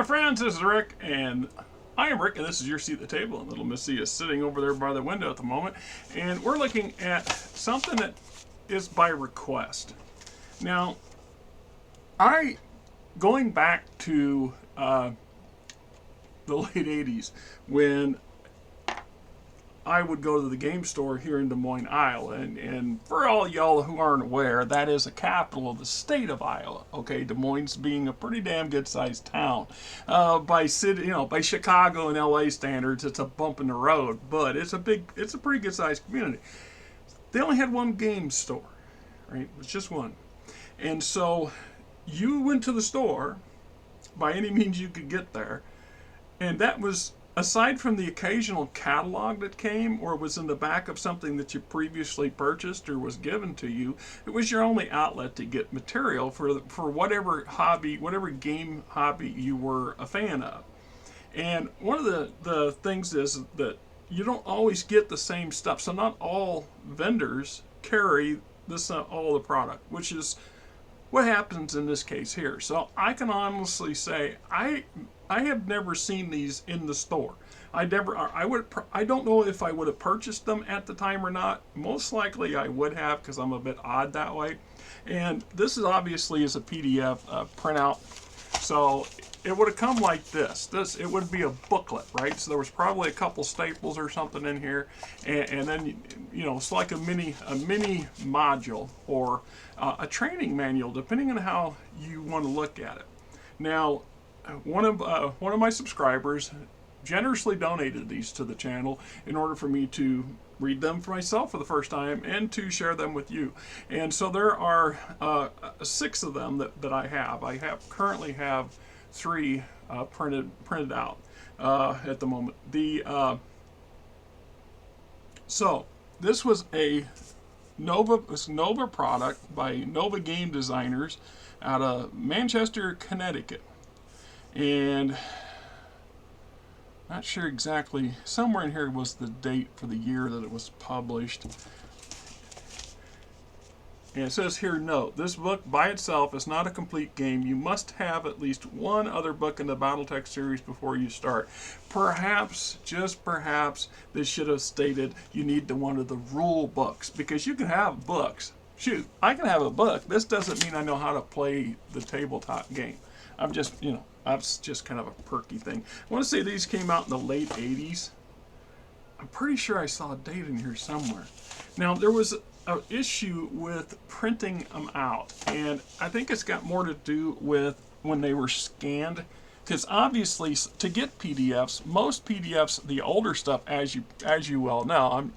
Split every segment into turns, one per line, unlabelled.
friends, this is Rick, and I am Rick, and this is Your Seat at the Table, and little Missy is sitting over there by the window at the moment, and we're looking at something that is by request. Now, going back to the late 80s, when I would go to the game store here in Des Moines, Iowa, and for all y'all who aren't aware, that is the capital of the state of Iowa. Okay, Des Moines being a pretty damn good-sized town. By Chicago and LA standards, it's a bump in the road, but it's a pretty good-sized community. They only had one game store, right? It was just one, and so you went to the store by any means you could get there, and that was, aside from the occasional catalog that came or was in the back of something that you previously purchased or was given to you, it was your only outlet to get material for whatever hobby, whatever game hobby you were a fan of. And one of the things is that you don't always get the same stuff. So not all vendors carry all the product, which is what happens in this case here. So I can honestly say I have never seen these in the store. I don't know if I would have purchased them at the time or not. Most likely I would have, because I'm a bit odd that way. And this is obviously is a PDF printout. So it would have come like this. It would be a booklet, right? So there was probably a couple staples or something in here, and then it's like a mini module or a training manual, depending on how you want to look at it. Now, one of my subscribers generously donated these to the channel in order for me to read them for myself for the first time and to share them with you. And so there are 6 of them that I have. Currently have 3 printed out at the moment. So this was a Nova product by Nova Game Designers out of Manchester, Connecticut. And not sure exactly, somewhere in here was the date for the year that it was published. And it says here, note, this book by itself is not a complete game. You must have at least one other book in the Battletech series before you start. Perhaps, just perhaps, this should have stated you need one of the rule books, because you can have books. Shoot, I can have a book. This doesn't mean I know how to play the tabletop game. I'm just, that's just kind of a perky thing. I want to say these came out in the late 80s. I'm pretty sure I saw a date in here somewhere. Now, there was an issue with printing them out, and I think it's got more to do with when they were scanned. Because obviously, to get PDFs, most PDFs, the older stuff, as you well know,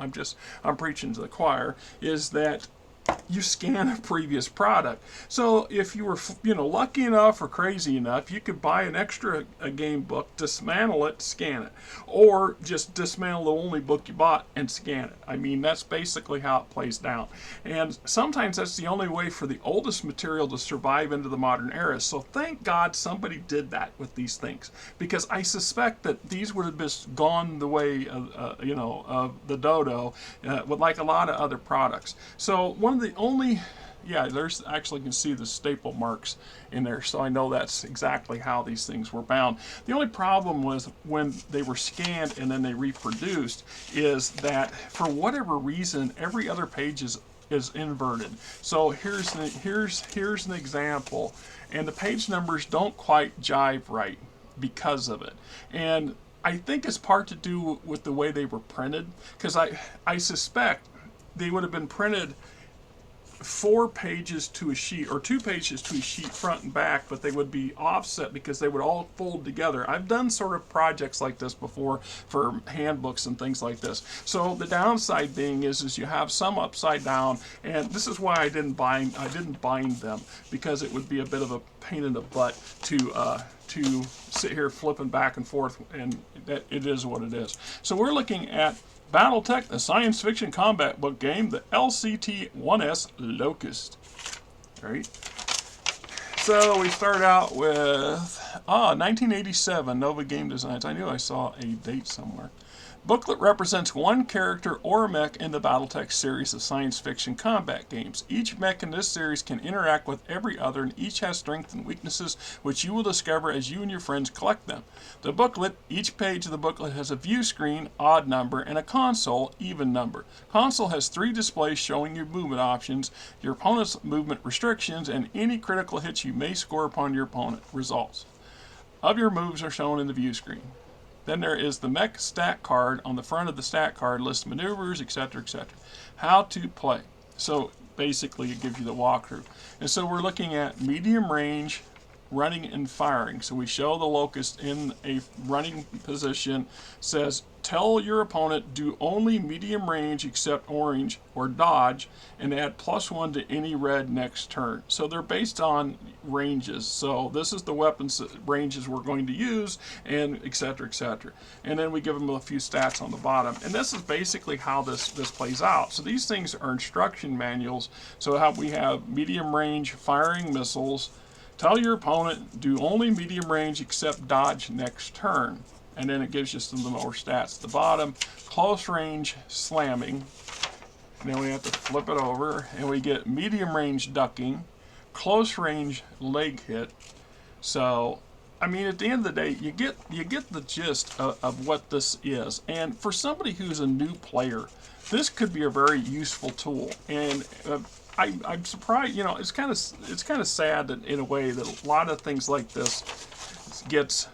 I'm preaching to the choir, is that you scan a previous product. So if you were lucky enough or crazy enough, you could buy an extra game book, dismantle it, scan it, or just dismantle the only book you bought and scan it. I mean, that's basically how it plays down. And sometimes that's the only way for the oldest material to survive into the modern era. So thank God somebody did that with these things, because I suspect that these would have just gone the way of the dodo with like a lot of other products. So one of the only, there's actually, you can see the staple marks in there, so I know that's exactly how these things were bound. The only problem was when they were scanned and then they reproduced is that for whatever reason every other page is inverted. So here's an example, and the page numbers don't quite jive right because of it. And I think it's part to do with the way they were printed, because I suspect they would have been printed 4 pages to a sheet, or 2 pages to a sheet front and back, but they would be offset because they would all fold together. I've done sort of projects like this before for handbooks and things like this. So the downside being is you have some upside down, and this is why I didn't bind them, because it would be a bit of a pain in the butt to sit here flipping back and forth, and that it is what it is. So we're looking at Battletech, the science fiction combat book game, the LCT 1S Locust. All right. So we start out with 1987, Nova Game Designs. I knew I saw a date somewhere. Booklet represents one character or mech in the Battletech series of science fiction combat games. Each mech in this series can interact with every other, and each has strengths and weaknesses which you will discover as you and your friends collect them. The booklet, each page of the booklet has a view screen, odd number, and a console, even number. Console has 3 displays showing your movement options, your opponent's movement restrictions, and any critical hits you may score upon your opponent. Results of your moves are shown in the view screen. Then there is the mech stat card. On the front of the stat card lists maneuvers, etc., etc. How to play. So basically it gives you the walkthrough. And so we're looking at medium range, running and firing. So we show the Locust in a running position, says tell your opponent do only medium range except orange or dodge, and add +1 to any red next turn. So they're based on ranges. So this is the weapons ranges we're going to use, and etc., etc. And then we give them a few stats on the bottom. And this is basically how this plays out. So these things are instruction manuals. So we have medium range firing missiles. Tell your opponent, do only medium range except dodge next turn. And then it gives you some of the more stats at the bottom. Close range slamming. And then we have to flip it over, and we get medium range ducking, close range leg hit. So, I mean, at the end of the day, you get the gist of what this is. And for somebody who's a new player, this could be a very useful tool. And I'm surprised, you know, it's kind of sad that in a way that a lot of things like this gets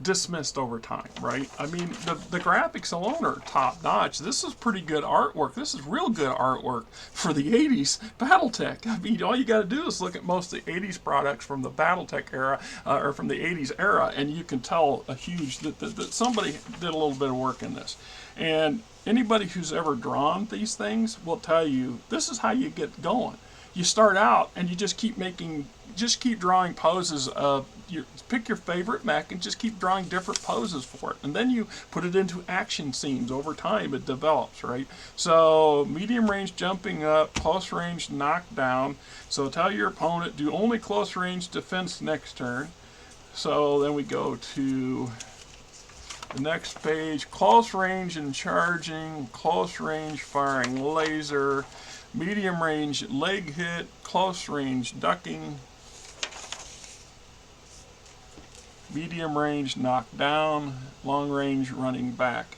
dismissed over time, right? I mean, the graphics alone are top notch. This is pretty good artwork. This is real good artwork for the 80s Battletech. I mean, all you got to do is look at most of the 80s products from the Battletech era, or from the 80s era, and you can tell a huge, that somebody did a little bit of work in this. And anybody who's ever drawn these things will tell you, this is how you get going. You start out and you just keep drawing poses of pick your favorite mech and just keep drawing different poses for it. And then you put it into action scenes. Over time it develops, right? So medium range jumping up, close range knockdown. So tell your opponent, do only close range defense next turn. So then we go to the next page, close range and charging, close range firing laser, medium range leg hit, close range ducking, medium range knockdown, long range running back.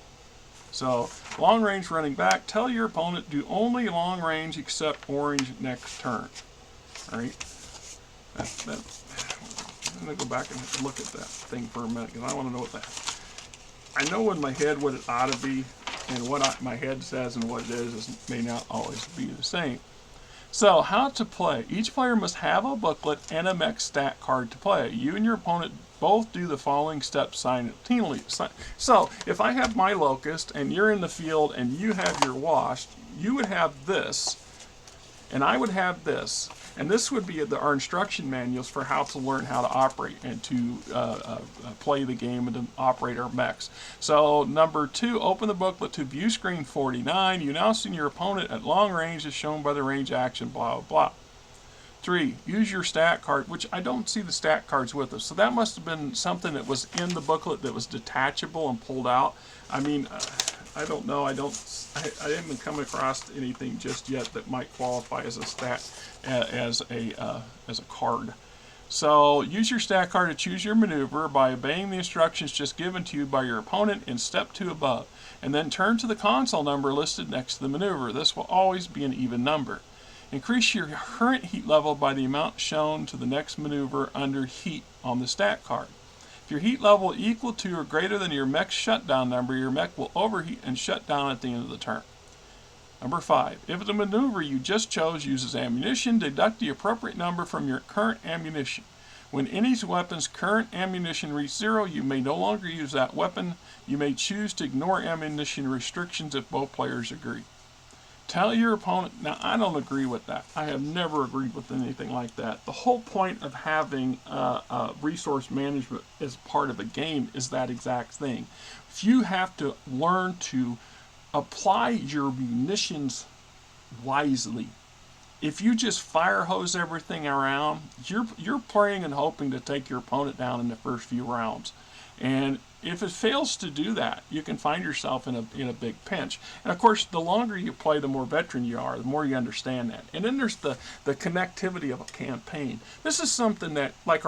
So long range running back, tell your opponent do only long range except orange next turn. All right. I'm going to go back and look at that thing for a minute because I want to know what that. I know in my head what it ought to be, and what my head says and what it is may not always be the same. So, how to play. Each player must have a booklet and a mech stat card to play. You and your opponent both do the following steps simultaneously. So, if I have my Locust and you're in the field and you have your Wasp, you would have this, and I would have this. And this would be our instruction manuals for how to learn how to operate and to play the game and to operate our mechs. So number 2, open the booklet to view screen 49. You now see your opponent at long range as shown by the range action, blah, blah, blah. 3, use your stat card, which I don't see the stat cards with us. So that must have been something that was in the booklet that was detachable and pulled out. I mean, I don't know. I haven't come across anything just yet that might qualify as a stat, as a card. So use your stat card to choose your maneuver by obeying the instructions just given to you by your opponent in step 2 above, and then turn to the console number listed next to the maneuver. This will always be an even number. Increase your current heat level by the amount shown to the next maneuver under heat on the stat card. If your heat level equal to or greater than your mech's shutdown number, your mech will overheat and shut down at the end of the turn. Number 5, if the maneuver you just chose uses ammunition, deduct the appropriate number from your current ammunition. When any weapon's current ammunition reaches 0, you may no longer use that weapon. You may choose to ignore ammunition restrictions if both players agree. Tell your opponent, now I don't agree with that. I have never agreed with anything like that. The whole point of having resource management as part of a game is that exact thing. If you have to learn to apply your munitions wisely if you just fire hose everything around, you're playing and hoping to take your opponent down in the first few rounds. And if it fails to do that, you can find yourself in a big pinch. And of course, the longer you play, the more veteran you are, the more you understand that. And then there's the connectivity of a campaign. This is something that, like,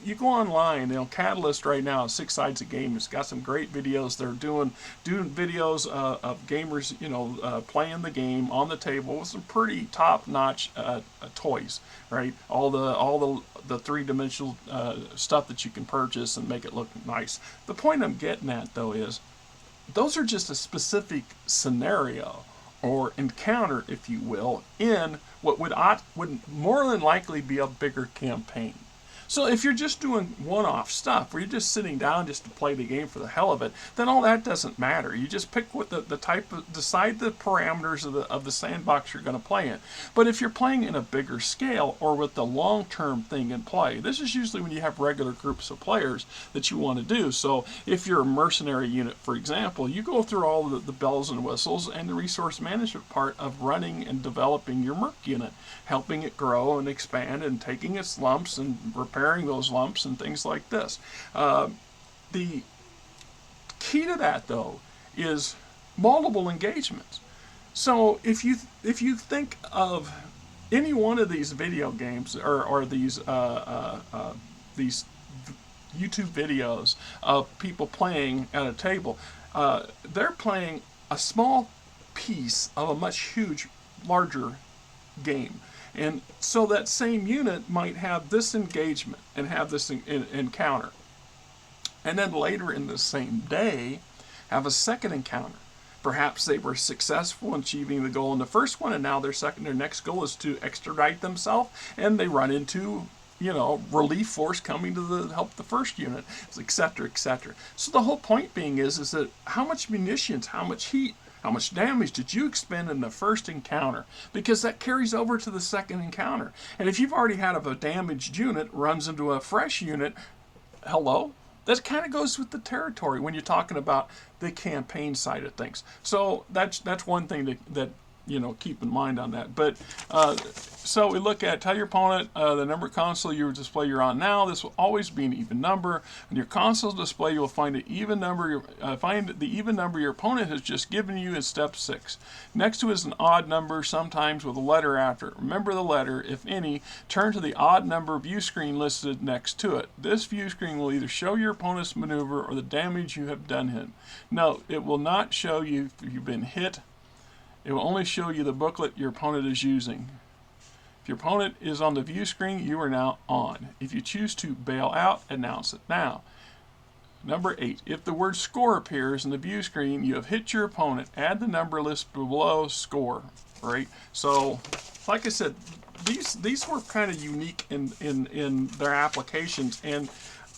you go online, Catalyst right now, 6 Sides of Game, it's got some great videos. They're doing videos of gamers, playing the game on the table with some pretty top-notch toys, right? All the three-dimensional stuff that you can purchase and make it look nice. The point I'm getting at, though, is those are just a specific scenario or encounter, if you will, in what would more than likely be a bigger campaign. So if you're just doing one-off stuff, where you're just sitting down just to play the game for the hell of it, then all that doesn't matter. You just pick what the type of, decide the parameters of the sandbox you're going to play in. But if you're playing in a bigger scale or with the long-term thing in play, this is usually when you have regular groups of players that you want to do. So if you're a mercenary unit, for example, you go through all the bells and whistles and the resource management part of running and developing your merc unit, helping it grow and expand and taking its lumps and repairing those lumps and things like this. The key to that, though, is multiple engagements. So if you think of any one of these video games or these YouTube videos of people playing at a table, they're playing a small piece of a much larger game. And so that same unit might have this engagement and have this encounter. And then later in the same day, have a second encounter. Perhaps they were successful in achieving the goal in the first one, and now their next goal is to extradite themselves, and they run into, relief force coming to help the first unit, etc., etc. So the whole point being is that how much munitions, how much heat, how much damage did you expend in the first encounter? Because that carries over to the second encounter. And if you've already had a damaged unit runs into a fresh unit, hello? That kind of goes with the territory when you're talking about the campaign side of things. So that's one thing that keep in mind on that. But so we look at, tell your opponent the number console you display you're on now. This will always be an even number. On your console display, you will find the even number your opponent has just given you in step 6. Next to it is an odd number, sometimes with a letter after it. Remember the letter, if any. Turn to the odd number view screen listed next to it. This view screen will either show your opponent's maneuver or the damage you have done him. Note, it will not show you if you've been hit. It will only show you the booklet your opponent is using. If your opponent is on the view screen, you are now on. If you choose to bail out, announce it now. Number 8. If the word score appears in the view screen, you have hit your opponent. Add the number list below score. Right? So, like I said, these were kind of unique in their applications, and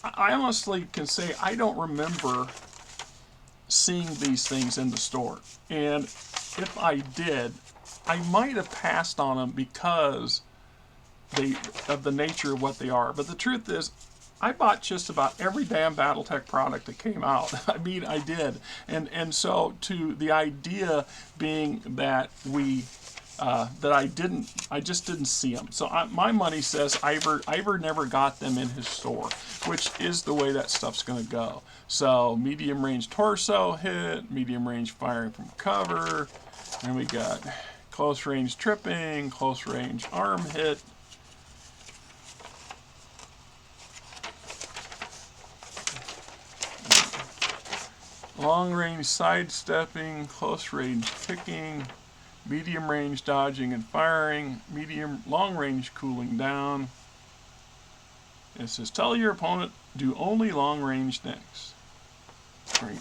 I honestly can say I don't remember seeing these things in the store. And if I did, I might have passed on them because of the nature of what they are. But the truth is, I bought just about every damn Battletech product that came out. I mean, I did. And so to the idea being that I just didn't see them. So my money says Ivor never got them in his store, which is the way that stuff's going to go. So medium range torso hit, medium range firing from cover, and we got close range tripping, close range arm hit. Long range sidestepping, close range kicking, medium range dodging and firing, long range cooling down. It says tell your opponent do only long range next. Right.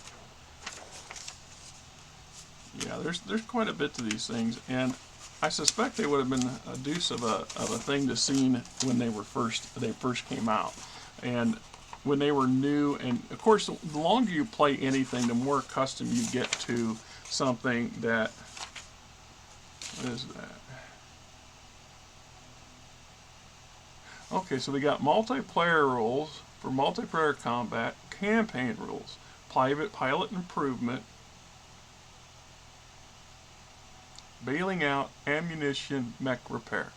Yeah, there's quite a bit to these things, and I suspect they would have been a deuce of a thing to see when they first came out, and when they were new. And of course, the longer you play anything, the more accustomed you get to something that. What is that? Okay, so we got multiplayer rules for multiplayer combat, campaign rules, pilot improvement, bailing out, ammunition, mech repair.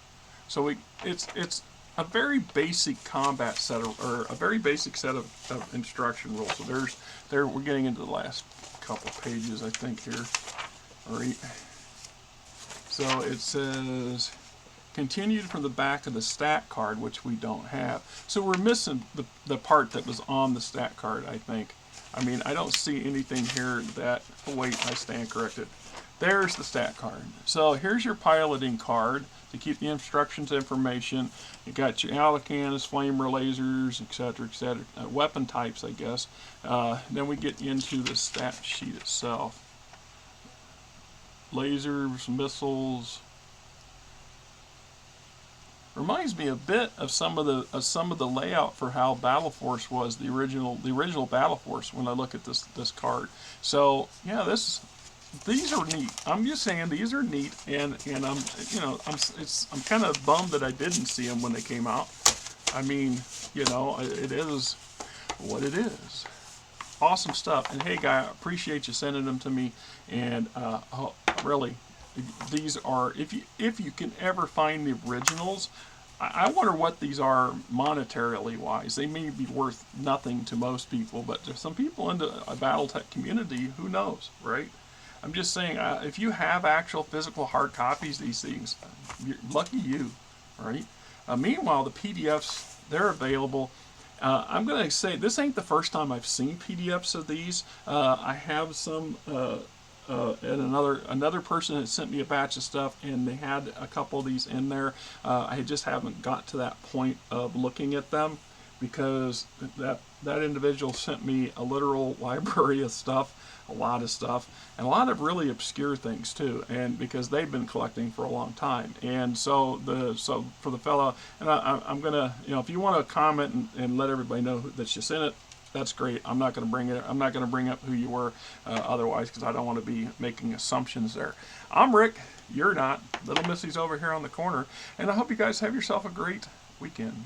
So it's a very basic combat set or a very basic set of instruction rules. So we're getting into the last couple pages, I think, here. All right. So it says continued from the back of the stat card, which we don't have. So we're missing the part that was on the stat card, I think. I mean, I don't see anything here that, oh wait, I stand corrected. There's the stat card. So here's your piloting card to keep the instructions information. You got your allicans, flamer lasers, etc., weapon types, I guess. Then we get into the stat sheet itself. Lasers, missiles. Reminds me a bit of some of the layout for how Battle Force was, the original Battle Force, when I look at this card. So yeah, these are neat. I'm just saying these are neat, and I'm kind of bummed that I didn't see them when they came out. I mean, it is what it is. Awesome stuff. And hey, guy, I appreciate you sending them to me. And really, these are, if you can ever find the originals, I wonder what these are monetarily wise. They may be worth nothing to most people, but there's some people in the Battletech community, who knows, right? I'm just saying, if you have actual physical hard copies of these things, you're lucky you, right? Meanwhile, the PDFs, they're available. I'm going to say this ain't the first time I've seen PDFs of these. I have some, and another person had sent me a batch of stuff, and they had a couple of these in there. I just haven't got to that point of looking at them, because that individual sent me a literal library of stuff, a lot of stuff, and a lot of really obscure things too, and because they've been collecting for a long time. And so for the fellow, and I'm gonna, if you want to comment and let everybody know that you sent it, that's great. I'm not gonna bring up who you were otherwise, because I don't want to be making assumptions there. I'm Rick. You're not. Little Missy's over here on the corner, and I hope you guys have yourself a great weekend.